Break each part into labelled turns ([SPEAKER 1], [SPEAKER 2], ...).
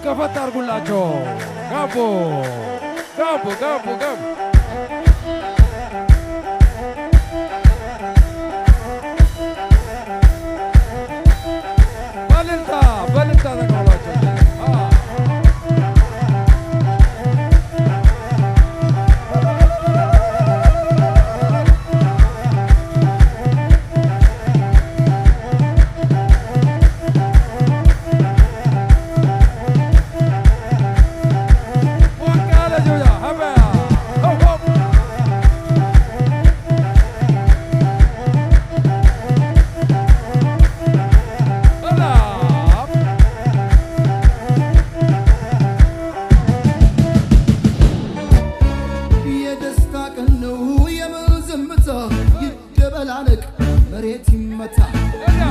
[SPEAKER 1] ከፈት አድርጉላቸው። ገቡ ገቡ ገቡ ገቡ። በልልታ በልልታ ተቀበሏቸው።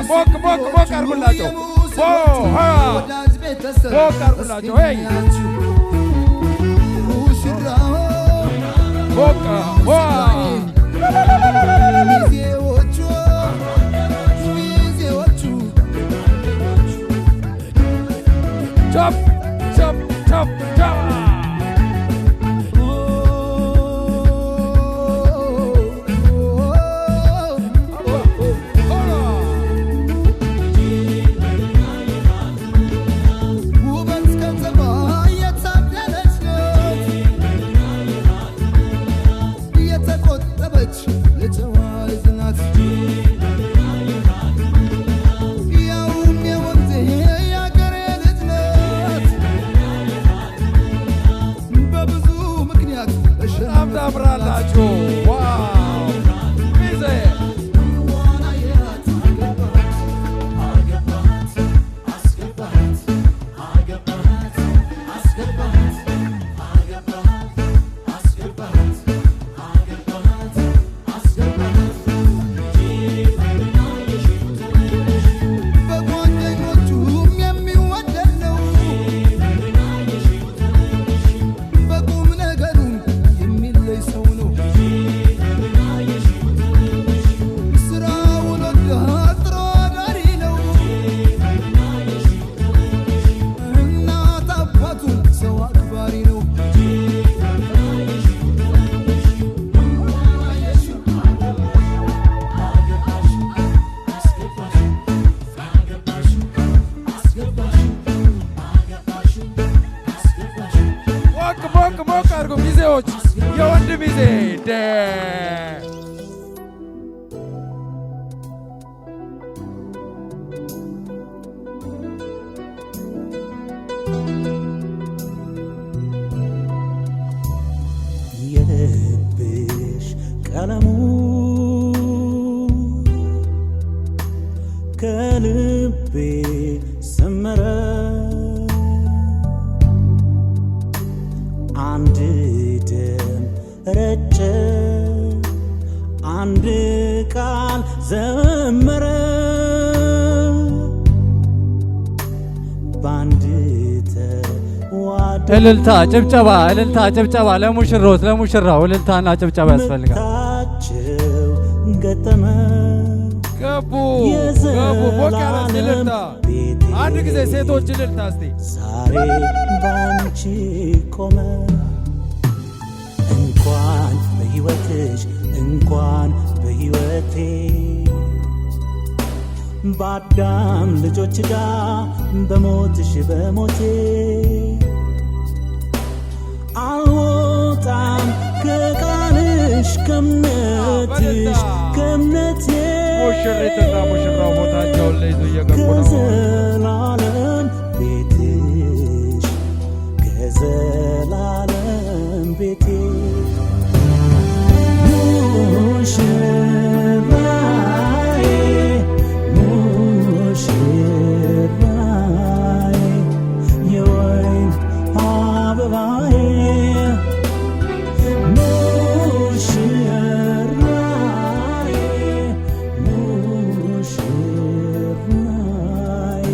[SPEAKER 1] ሞቅ ሞቅ ሞቅ አድርጉላቸው። ሞቅ አድርጉላቸው። ሞቅ ቻፕ ቻፕ ቻፕ ቻፕ ታምራላችሁ። ዋው ሚዜ ሞቅ አድርጉ ሚዜዎች፣ የወንድ ሚዜ
[SPEAKER 2] የልብሽ ቀለሙ ከልቤ ሰመረ አንድ ደም ረጨ አንድ ቃል ዘመረ ባንድ ተዋደ
[SPEAKER 3] እልልታ ጭብጨባ እልልታ ጭብጨባ ለሙሽሮት ለሙሽራው እልልታና ጭብጨባ ያስፈልጋል።
[SPEAKER 2] ታቸው ገጠመ
[SPEAKER 1] ገቡ ገቡ ሞቅ ያለ እልልታ። አንድ ጊዜ ሴቶች እልልታ እስቲ
[SPEAKER 2] ዛሬ ባንቺ ቆመ እንኳን በሕይወትሽ እንኳን በሕይወቴ በአዳም ልጆች ጋር በሞትሽ በሞቴ አልወጣም ከቃልሽ ከእምነትሽ ከእምነቴ
[SPEAKER 1] ሙሽሪትና ሙሽራው ቦታቸውን ለይዞ እየገቡ ነው።
[SPEAKER 2] ከዘላለም ቤትሽ ከዘላለም ቤቴ ሙሽራዬ ሙሽራዬ የወይን አበባዬ ሙሽራዬ ሙሽራዬ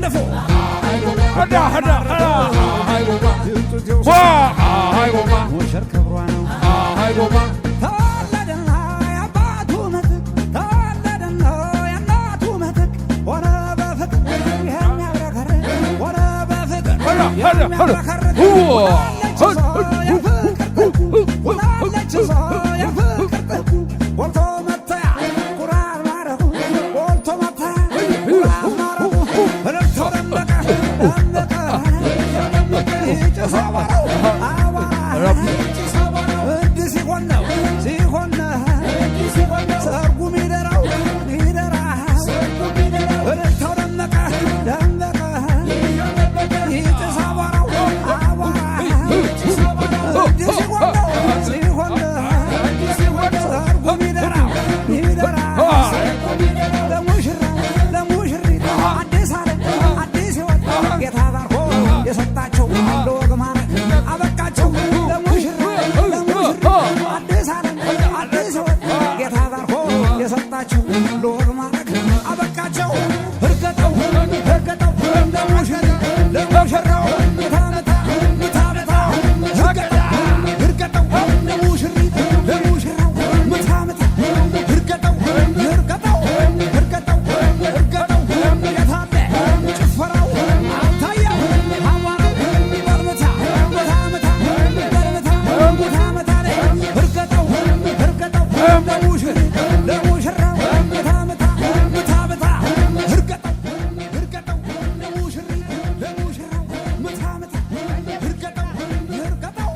[SPEAKER 4] ተሰልፎ
[SPEAKER 1] هدا هدا هاي قوما هاي قوما
[SPEAKER 4] ሙሽር ክብሯ ነው
[SPEAKER 1] هاي قوما
[SPEAKER 4] ተወለደና የአባቱ ምትክ ተወለደና የእናቱ ምትክ ሆነ በፍቅር የሚያብረከርክ ሆነ በፍቅር የሚያብረከርክ ሆናለች እሷ የፍቅር ጥጉ ሆናለች እሷ የፍቅር ጥጉ ወልቶ መታያ ኩራር ማረጉ ወልቶ መታያ ኩራር ማረጉ እልልቶ ደመቀ ደመቀ ደመቀ ጭስ አቧራው አቧራ ጭስ አቧራው እንዲህ ሲሆን ነው ሲሆን ሰርጉ ሚደራው ሚደራ እልልታው ደመቀ ደመቀ ጭስ አቧራው አቧራ እንዲህ ሲሆን ነው ሲሆን ሰርጉ ሚደራው ሚደራ ለሙሽራው ለሙሽሪት አዲስ ዓለም አዲስ ሕይወት ጌታ ባርኮ የሰጣቸው ለወግ ማዕረግ አበቃቸው ለሙሽራው ለሙሽሪት አዲስ ዓለም አዲስ ሕይወት ጌታ ባርኮ የሰጣቸው ለወግ ማዕረግ አበቃቸው እርገጠው እርገጠው ለሙሽሪት ለሙሽራው ምታ ምታ ምታ ምታ እርገጠው ለሙሽሪት ለሙሽራው ምታ ምታ እርገጠው እርገጠው እርገጠው እርገጠው የታለ ጭፈራው አታየው አዋራው በርምታ ምታ ምታ በርምታ ምታ ምታ እርገጠው እርገጠው ለሙሽሪት ለሙሽራው ምታ ምታ ምታ ምታ እርገጠው እርገጠው ለሙሽሪት ለሙሽራው ምታ ምታ እርገጠው እርገጠው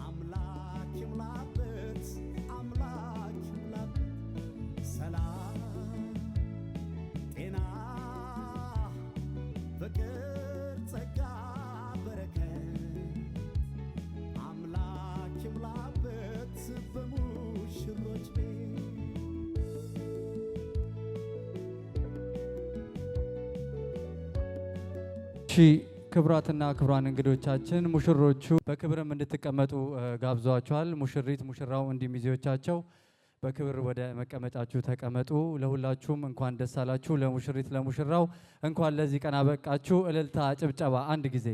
[SPEAKER 4] አምላክ ይሙላበት አምላክ ይሙላበት ሰላም ጤና ፍቅር ጸጋ በረከት አምላክ ይሙላበት በሙሽሮች ቤት
[SPEAKER 3] ክቡራትና ክቡራን እንግዶቻችን ሙሽሮቹ በክብርም እንድትቀመጡ ጋብዟቸዋል። ሙሽሪት ሙሽራው እንዲሁም ሚዜዎቻቸው በክብር ወደ መቀመጫችሁ ተቀመጡ። ለሁላችሁም እንኳን ደስ አላችሁ። ለሙሽሪት ለሙሽራው እንኳን ለዚህ ቀን አበቃችሁ። እልልታ ጭብጨባ አንድ ጊዜ